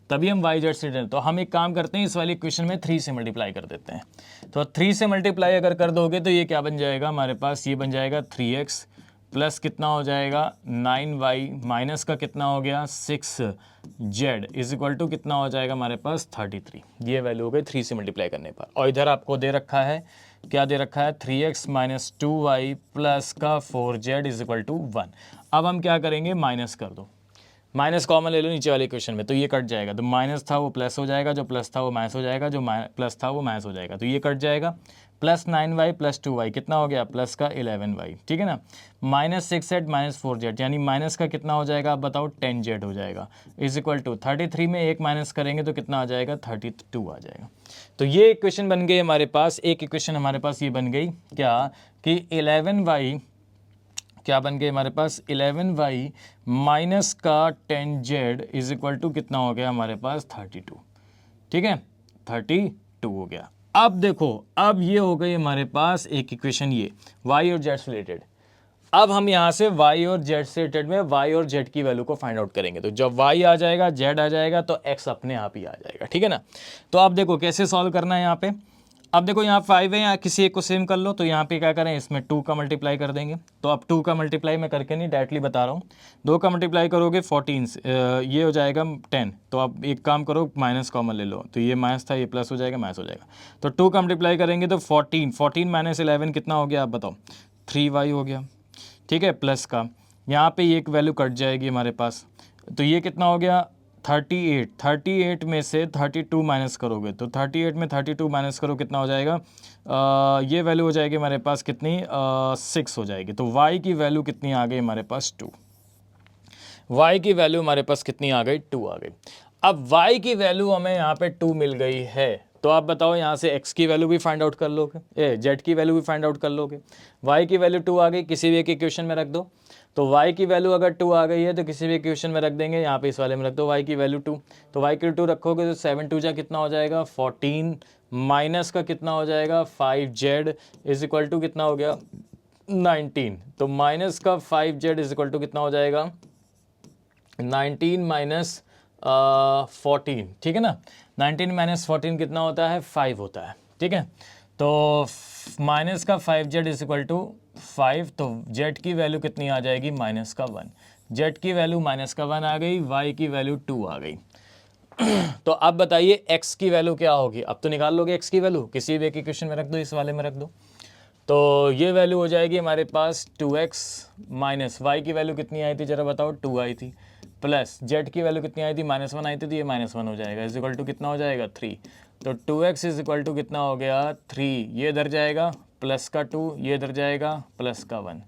तभी हम y z से, तो हम एक काम करते हैं इस वाली इक्वेशन में 3 से मल्टीप्लाई कर देते हैं। तो 3 से मल्टीप्लाई अगर कर दोगे तो ये क्या बन जाएगा हमारे पास, ये बन जाएगा 3x प्लस कितना हो जाएगा 9y माइनस का कितना हो गया 6z इज इक्वल टू कितना हो जाएगा हमारे पास 33। ये वैल्यू हो गई 3 से मल्टीप्लाई करने पर। और इधर आपको दे रखा है, क्या दे रखा है 3x माइनस 2y प्लस का 4z इज इक्वल टू 1। अब हम क्या करेंगे, माइनस कर दो, माइनस कॉमन ले लो नीचे वाले इक्वेशन में, तो ये कट जाएगा, तो माइनस था वो प्लस हो जाएगा, जो प्लस था वो माइनस हो जाएगा, जो प्लस था वो माइनस हो जाएगा, तो ये कट जाएगा। प्लस 9y प्लस 2y कितना हो गया, प्लस का 11y। ठीक है ना। माइनस 6z माइनस 4z यानी माइनस का कितना हो जाएगा, आप बताओ 10z हो जाएगा इज इक्वल टू 33 में एक माइनस करेंगे तो कितना आ जाएगा 32 आ जाएगा। तो ये इक्वेशन बन गई हमारे पास, एक इक्वेशन हमारे पास ये बन गई क्या कि 11y क्या बन गई हमारे पास 11y माइनस का 10z इज इक्वल टू कितना हो गया हमारे पास 32। ठीक है 32 हो गया। अब देखो, अब ये हो गई हमारे पास एक इक्वेशन ये y और z से रिलेटेड। अब हम यहाँ से y और z से रिलेटेड में y और z की वैल्यू को फाइंड आउट करेंगे, तो जब y आ जाएगा z आ जाएगा तो x अपने आप ही आ जाएगा। ठीक है ना। तो आप देखो कैसे सॉल्व करना है यहाँ पे, अब देखो यहाँ 5 है, यहाँ किसी एक को सेम कर लो, तो यहाँ पे क्या करें, इसमें 2 का मल्टीप्लाई कर देंगे। तो अब 2 का मल्टीप्लाई मैं करके नहीं डायरेक्टली बता रहा हूँ, 2 का मल्टीप्लाई करोगे 14 ये हो जाएगा 10। तो अब एक काम करो माइनस कॉमन ले लो, तो ये माइनस था ये प्लस हो जाएगा, माइनस हो जाएगा। तो 2 का मल्टीप्लाई करेंगे तो 14 माइनस 11 कितना हो गया आप बताओ 3y हो गया। ठीक है, प्लस का यहाँ पे एक वैल्यू कट जाएगी हमारे पास, तो ये कितना हो गया 38 में से 32 माइनस करोगे, तो 38 में 32 माइनस करो कितना हो जाएगा, ये वैल्यू हो जाएगी हमारे पास कितनी 6 हो जाएगी। तो y की वैल्यू कितनी आ गई हमारे पास 2, y की वैल्यू हमारे पास कितनी आ गई 2 आ गई। अब y की वैल्यू हमें यहाँ पे 2 मिल गई है, तो आप बताओ यहाँ से x की वैल्यू भी फाइंड आउट कर लोगे, z की वैल्यू भी फाइंड आउट कर लोगे। y की वैल्यू 2 आ गई, किसी भी एक इक्वेशन में रख दो, तो y की वैल्यू अगर 2 आ गई है तो किसी भी इक्वेशन में रख देंगे, यहाँ पे इस वाले में रख दो y की वैल्यू 2, तो y की 2 रखोगे तो 7 2 जा कितना हो जाएगा 14 माइनस का कितना हो जाएगा 5z इज इक्वल टू कितना हो गया 19। तो माइनस का 5z इज इक्वल टू कितना हो जाएगा 19 माइनस 14, ठीक है ना। 19 माइनस 14 कितना होता है, 5 होता है, ठीक है। तो माइनस का 5z इज इक्वल टू 5, तो z की वैल्यू कितनी आ जाएगी, माइनस का 1। z की वैल्यू माइनस का 1 आ गई, y की वैल्यू 2 आ गई। तो अब बताइए x की वैल्यू क्या होगी। अब तो निकाल लोगे x की वैल्यू, किसी भी एक इक्वेशन में रख दो, इस वाले में रख दो। तो ये वैल्यू हो जाएगी हमारे पास 2x माइनस y की वैल्यू कितनी आई थी जरा बताओ, 2 आई थी, प्लस z की वैल्यू कितनी आई थी, -1 आई थी, तो ये -1 हो जाएगा, इज इक्वल टू कितना हो जाएगा, 3। तो 2x इज इक्वल टू कितना हो गया, 3, ये इधर जाएगा प्लस का 2, ये इधर जाएगा प्लस का 1,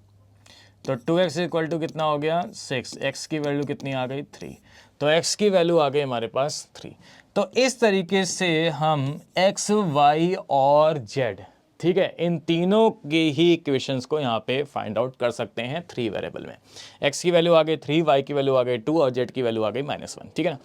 तो 2x इज इक्वल टू कितना हो गया, 6। x की वैल्यू कितनी आ गई, 3। तो x की वैल्यू आ गई हमारे पास 3। तो इस तरीके से हम x, y और z, ठीक है, इन तीनों की ही इक्वेशंस को यहाँ पे फाइंड आउट कर सकते हैं 3 वेरिएबल में। x की वैल्यू आ गई 3, y की वैल्यू आ गई 2 और z की वैल्यू आ गई -1, ठीक है ना।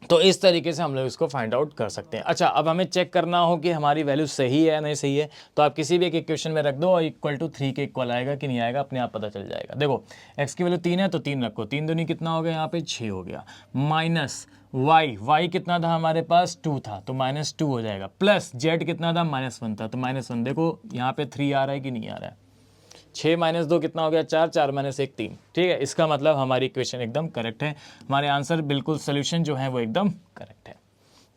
तो इस तरीके से हम लोग इसको फाइंड आउट कर सकते हैं। अच्छा, अब हमें चेक करना हो कि हमारी वैल्यू सही है या नहीं सही है, तो आप किसी भी एक इक्वेशन में रख दो और इक्वल टू 3 के इक्वल आएगा कि नहीं आएगा, अपने आप पता चल जाएगा। देखो x की वैल्यू 3 है तो 3 रखो, 3 दूनी कितना हो गया, यहाँ पे 6 हो गया, माइनस y कितना था हमारे पास, 2 था, तो -2 हो जाएगा, प्लस z कितना था, -1 था, तो -1। देखो यहाँ पे 3 आ रहा है कि नहीं आ रहा है, 6 माइनस 2 कितना हो गया, 4, 4 माइनस 1 3, ठीक है। इसका मतलब हमारी इक्वेशन एकदम करेक्ट है, हमारे आंसर बिल्कुल सोल्यूशन जो है वो एकदम करेक्ट है।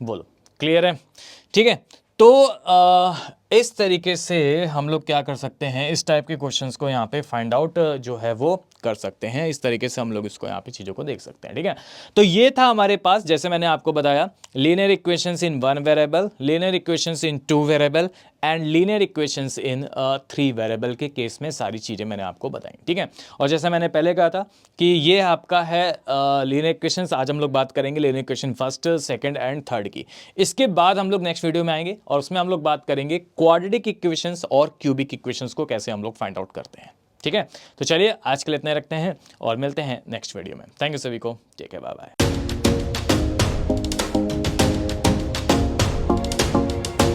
बोलो क्लियर है, ठीक है। तो इस तरीके से हम लोग क्या कर सकते हैं, इस टाइप के क्वेश्चंस को यहाँ पे फाइंड आउट जो है वो कर सकते हैं। इस तरीके से हम लोग इसको यहाँ पे चीज़ों को देख सकते हैं, ठीक है। तो ये था हमारे पास, जैसे मैंने आपको बताया, linear equations in 1 variable, linear equations in 2 variable and linear equations in 3 variable के केस में सारी चीज़ें मैंने आपको बताई, ठीक है। और जैसे मैंने पहले कहा था कि ये आपका है लीनियर इक्वेशंस। आज हम लोग बात करेंगे linear equation first, second and third की। इसके बाद हम लोग नेक्स्ट वीडियो में आएंगे और उसमें हम लोग बात करेंगे क्वाड्रेटिक इक्वेशंस और क्यूबिक इक्वेशंस को कैसे हम लोग फाइंड आउट करते हैं, ठीक है। तो चलिए आज के लिए इतना रखते हैं और मिलते हैं नेक्स्ट वीडियो में। थैंक यू सभी को, टेक केयर, बाय बाय।